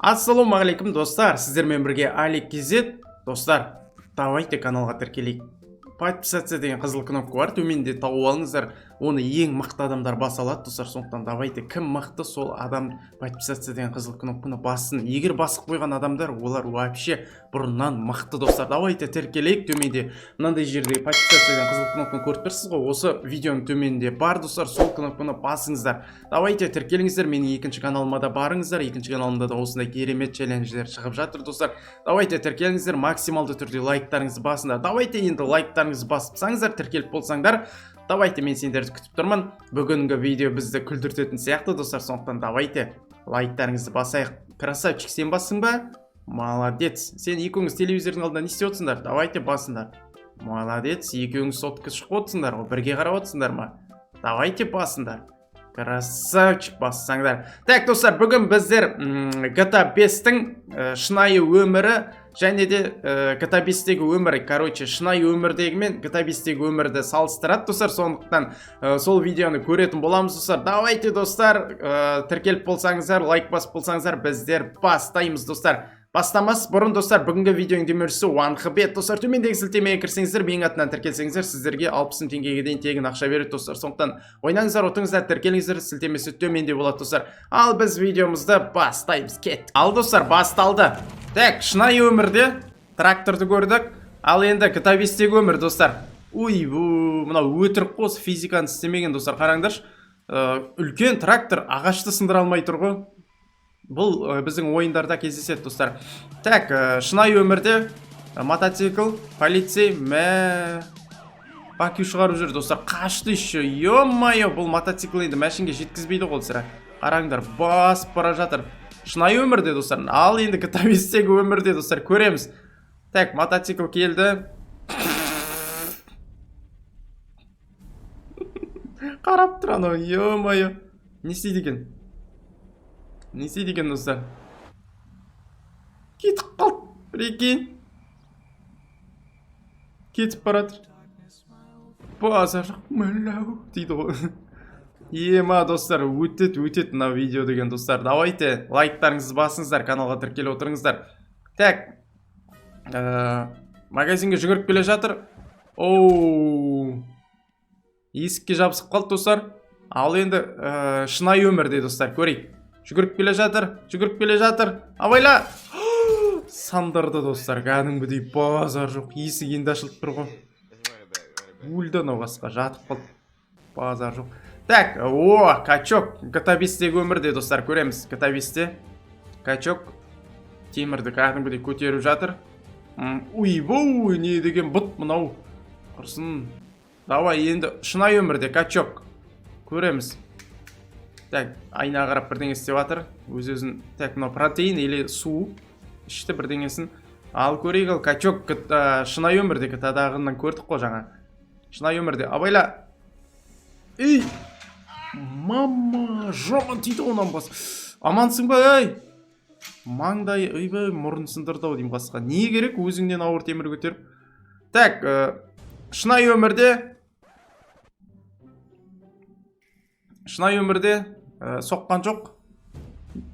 Ассалаумағалейкум достар, сіздермен бірге Алик KZ. Достар, давайте каналға тіркелейік. Подписаться деген қызыл кнопка бар, төменде тауып алыңыздар. Оны ең мықты адамдар баса алады, достар. Сондықтан давайте кім мықты, сол адам подписаться деген қызыл кнопканы бассын. Егер басып қойған адамдар, олар вообще бұрыннан мықты, достар. Давайте тіркелейік. Төменде мынандай жерде подписаться деген қызыл кнопканы көріп тұрсыз ғой. Осы видеоның төменінде бар, достар. Сол кнопканы басыңыздар. Давайте тіркеліңіздер. Менің екінші каналыма да барыңыздар. Екінші каналымда да осындай керемет челлендждер шығып жатыр, достар. Давайте тіркеліңіздер. Максималды түрде лайктарыңызды басыңдар. Давайте енді лайктарыңызды басыпсаңыздар, тіркеліп болсаңдар. Давайте мен сендерді күтіп тұрмын. Бүгінгі видео бізді күлдіртетін сияқты, достар. Сондықтан давайте лайктарыңызды басайық. Красавчик, сен бассың ба? Молодец. Сен екеуіңіз телевизордың алдында не істеп отырсыңдар? Давайте басыңдар. Молодец. Екеуіңіз сотқа шығып отырсыңдар ғой. Бірге қарап отырсыңдар ма? Давайте басыңдар. Красавчик, бассаңдар. Так, достар, бүгін біздер GTA 5-тің шынайы өмірі және де GTA 5-тегі өмірі, короче, шынайы өмірдегі мен GTA 5-тегі өмірді салыстырады, достар. Сондықтан сол видеоны көретін боламыз, достар. Давайте, достар, тіркеліп болсаңыздар, лайк басып болсаңыздар, біздер бастаймыз, достар. Бастамас бұрын, достар, бүгінгі видеоның демеушісі OneHBet, достар. Төмендегі сілтемеге кірсеңіздер, менің атынан тіркелсеңіздер, сіздерге 60 теңгеге дейін тегін ақша береді, достар. Сондықтан ойнаңыздар, отыңыздар, тіркеліңіздер, сілтемесі төменде болады, достар. Ал біз видеомызды бастаймыз. Кет. Ал, достар, басталды. Так, шынайы өмірде тракторды көрдік. Ал енді GTA 5-тегі өмір, достар. Уй, мынау өтірік қос, физиканы істемеген, достар. Қараңдаршы. Үлкен трактор ағашты сындыра алмай тұр ғой. Бұл біздің ойындарда кездеседі, достар. Так, шынайы өмірде мотоцикл, полицей, баки шығарып жүр, достар. Қашты еще, ё-майо, бұл мотоцикл енді мәшінге жеткізбейді ғой, сірә. Қараңдар, басып бара жатыр. Шынайы өмірде, достар. Ал енді GTA 5-тегі өмірде, достар, көреміз. Так, мотоцикл келді. Қарап тұр анау, ё-майо. Не істейді екен? Не істейді екен, достар? Кетіп қалды, прикинь. Кетіп баратыр. Базар жоқ, мәләу дейді ғой. Ема, достар, өтет мына видео деген, достар. Давайте лайктарыңызды басыңыздар, каналға тіркеліп отырыңыздар. Так, магазинге жүгіріп келе жатыр. Оу, есікке жабысып қалды, достар. Ал енді шынайы өмірде, достар, көрейік. Жүгіріп келе жатыр. Абайла! Сандырды, достар, кәдімгідей базар жоқ. Есік енді ашылып тұр ғой. Өлді анау басқа, жатып қалды. Базар жоқ. Так, качок. GTA 5-тегі өмірде, достар, көреміз. GTA 5-те качок темірді кәдімгідей көтеріп жатыр. Уй-бой, не деген бұт мынау. Құрсын. Давай, енді шынайы өмірде качок көреміз. Так, айна қарап бірдеңе істеп жатыр. Өз-өзін, так, мынау протеин или су ішті бірдеңесін. Ал көрейік, ал качок шынайы өмірде GTA-дағынан көрдік қой жаңа. Шынайы өмірде. Абайла. Ей! Мама, жаман тиді онан бас. Амансың ба, ей? Маңдай, өйбай, мұрын сындырды ау деймін басқа. Не керек өзіңнен ауыр темір көтеріп? Так, шынайы өмірде соққан жоқ.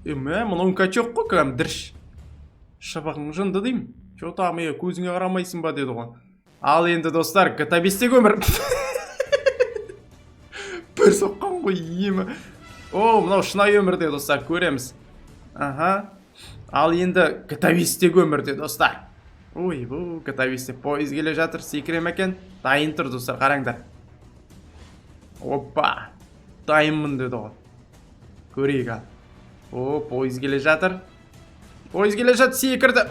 Мұның качок қой, кәм дірш. Шыбағың жынды деймін. Жотамыя, көзіңе қарамайсың ба, деді ғой. Ал енді, достар, GTA 5-тегі өмір. Бір соққан ғой, емі. Мынау шынайы өмірде, достар, көреміз. Ал енді GTA 5-тегі өмірде, достар. Ой, GTA 5-те пойыз келе жатыр, секірем екен. Дайын тұр, достар, қараңдар. Опа, дайынмын деді ғой. Көрейік ал. Пойыз келе жатыр. Секірді.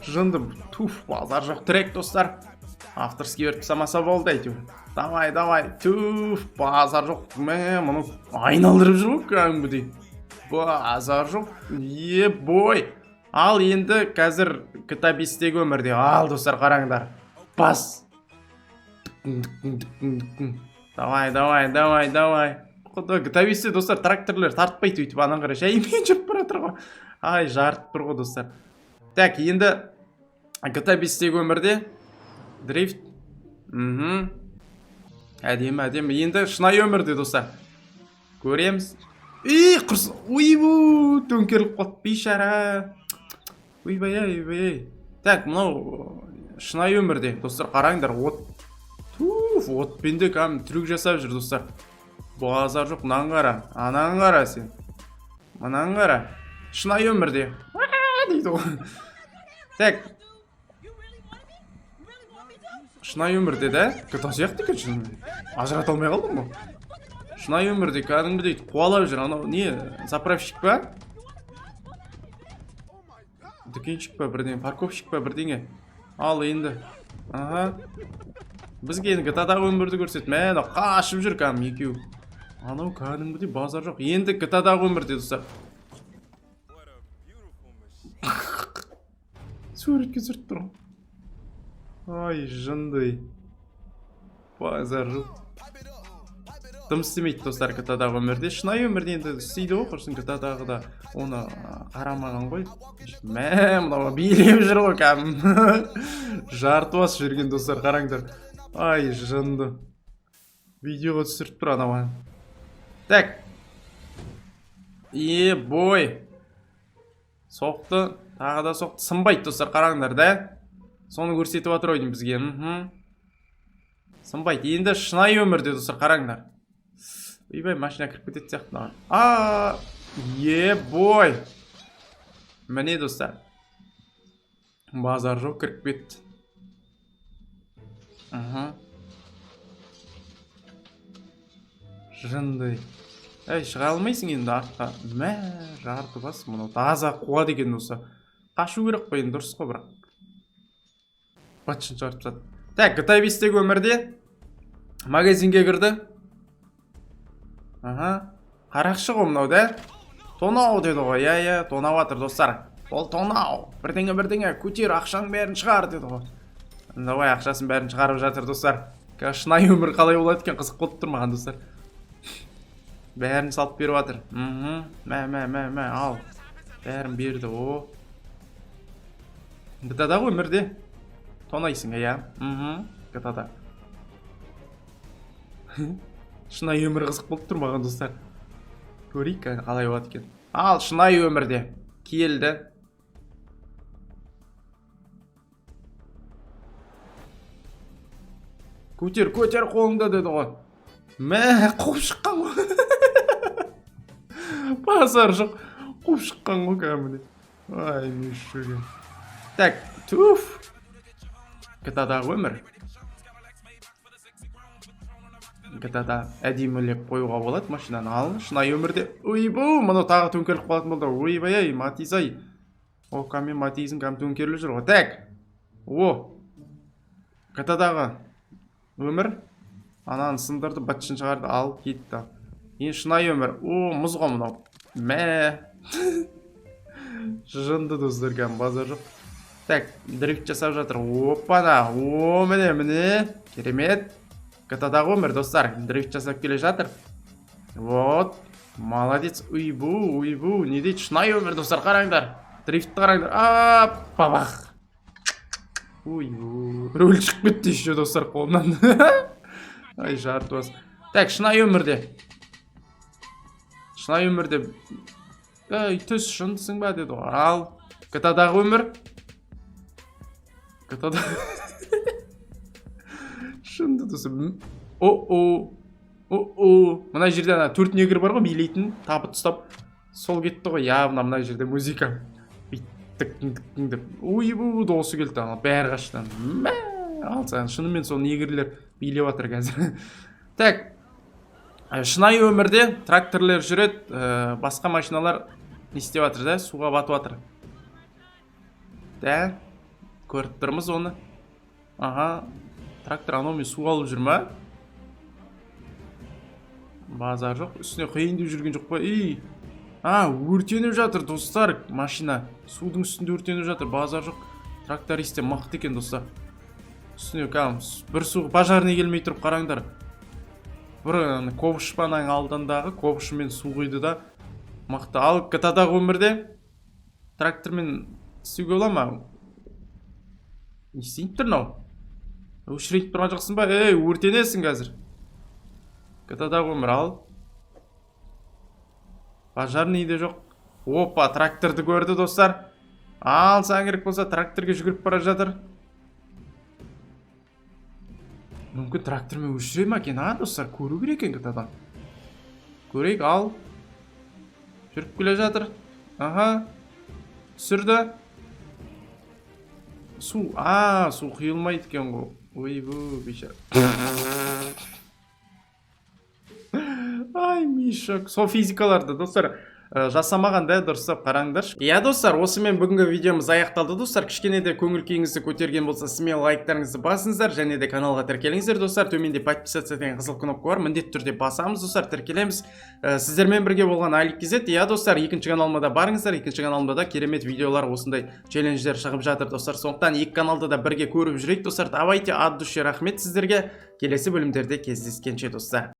Жындым. Туф, базар жоқ трек, достар. Авторский өрт самаса болды әйтеу. Давай. Туф, базар жоқ. Мұны айналдырып жүр ғой, кәдімгідей. Базар жоқ. Бой. Ал енді қазір GTA 5-тегі өмірде. Ал, достар, қараңдар. Бас. Давай. GTA 5-те, достар, тракторлар тартпайды өйтіп, анан қарай жаймен жүріп баратыр ғой. Ай, жарып тұр ғой, достар. Так, енді GTA 5-тегі өмірде дрифт. Әдемі. Енді шынайы өмірде, достар. Көреміз. құрсын. Ойбу, төңкеріліп қалды, бейшара. Ойбай. Так, мынау шынайы өмірде, достар, қараңдар, отпен де кәдімгі трюк жасап жүр, достар. Базар жоқ, мынаны қара, ананы қара сен. Мынаны қара. Шынайы өмірде. Дейді ғой. Так. Шынайы өмірде, да? Күта сияқты екен шын. Ажырата алмай қалдым ғой. Шынайы өмірде кәдімгі дейді, қуалап жүр. Анау не, заправщик па? Дүкеншік па бірдеңе, парковщик па бірдеңе. Ал енді. Аха. Бізге енді GTA-дағы өмірді көрсет. Мәні қашып жүр кәдімгі екеу. Анау кәдімгідей базар жоқ. Енді GTA-дағы өмірде, достар. Суретке түсіріп тұр. Ай, жындай. Базар жоқ. Тым істемейді, достар, GTA-дағы өмірде. Шынайы өмірде енді істейді ғой, құрсын GTA-дағыда оны қарамаған ғой. Мынау билеп жүр ғой кәдімгі. Жарты басып жүрген, достар, қараңдар. Ай, жынды. Видеоға түсіріп тұр анау. Так. Бой. Соқты. Тағы да соқты. Сынбайды, достар, қараңдар, да? Соны көрсетіп атыр ойдың бізге. Сынбайды. Енді шынайы өмірде, достар, қараңдар. Ойбай, машина кіріп кетеді сияқты. Бой. Міне, достар. Базар жоқ, кіріп кетті. Жындай. Шыға алмайсың енді артқа. Жарты бас, мұны таза қуа деген осы. Қашу керек қой, енді дұрыс қой бірақ. Батшын шығарып сады. Так, GTA 5-тегі өмірде магазинге кірді. Қарақшы ғой мынау, да? Тонау деді ғой, тонау атыр, достар. Ол тонау. Бірдеңе, көтер, ақшаның бәрін шығар, деді ғой. Давай, ақшасын бәрін шығарып жатыр, достар. Шынайы өмір қалай болады екен, қызық болып тұрмаған, достар. Бәрін салып беріп жатыр. Ал. Бәрін берді, о. GTA-дағы өмірде тонайсың, GTA-да. Шынайы өмір қызық болып тұрмаған, достар. Көрейік қалай болады екен. Ал, шынайы өмірде келді. Көтер қолыңда, деді ғой. Қуып шыққан ғой. Базар жоқ. Қуып шыққан ғой кәміне. Ай, мешіген. Так, туф. GTA-дағы өмір. GTA-да әдемілеп қоюға болады машинаны. Ал, шынайы өмірде. Ойбу, мұны тағы төңкеріліп қалатын болды. Ойбай, Матизай. О, кәмен Матизің кәм төңкерілі жүр ғой. Так. GTA-дағы өмір. Ананы сындырды, батшын шығарды, алып кетті. Ең шынайы өмір. Мұз ғой мұнау. Жынды, достар, кәм базар жоқ. Так, дрифт жасап жатыр. Опана. Міне. Керемет. GTA-дағы өмір, достар. Дрифт жасап келе жатыр. Вот. Молодец. Уйбу. Не дейді? Шынайы өмір, достар, қараңдар. Дрифтті қараңдар. Бабақ. Уйбу. Рөл шығып кетті еще, достар, қолынан. Ай, жарты бас. Так, шынайы өмірде. Түс шындысың ба, деді ғой. Ал, GTA-дағы өмір. Шынды достар. Мына жерде 4 негр бар ғой, билейтін, табыт ұстап. Сол кетті ғой, мына жерде музыка. Ойбу, досы келді, бәрі қаштан. Ал, шынымен сол негрлер билеп атыр қазір. Так, шынайы өмірде тракторлар жүреді, басқа машиналар не істеп атыр, да? Суға батып атыр. Да, көріп тұрмыз оны. Трактор анаумен су алып жүр ма? Базар жоқ, үстіне қиындып жүрген жоқ қой. Өртеніп жатыр, достар, машина. Судың үстінде өртеніп жатыр, базар жоқ. Трактористе мықты екен, достар. Үстіне бір су пожарный келмей тұрып қараңдар. Бір ковшпаның алдындағы ковшымен су құйды да мықты. Ал GTA-дағы өмірде трактормен істеуге бола ма? Не істейіп тұр мынау? Өшірейіп тұрған жоқсың ба? Өртенесің қазір. GTA-дағы өмір ал. Пожарный де жоқ. Опа, тракторды көрді достар. Алсаң керек болса тракторге жүгіріп бара жатыр. Мүмкін трактормен өшіре ма екен, достар? Көру керек екен адам. Көрейік, ал. Жүріп келе жатыр. Аха. Түсірді. Су құйылмайды екен ғой. Ой-бу, бейшара. Ай, мишок. Сол физикаларды достар жасамағанда дұрыстап қараңдаршы. Иә достар, осымен бүгінгі видеомыз аяқталды достар. Кішкене де көңіл күйіңізді көтерген болса, смело лайктарыңызды басыңыздар, және де каналға тіркеліңіздер достар. Төменде подписаться деген қызыл кнопка бар, міндетті түрде басамыз достар, тіркелеміз. Сіздермен бірге болған Алик KZ. Иә достар, екінші каналыма да барыңыздар. Екінші каналымда да керемет видеолар, осындай челлендждер шығып жатыр достар. Сондықтан екі каналды да бірге көріп жүрейік достар. Давайте от души рахмет сіздерге. Келесі бөлімдерде кездескенше достар.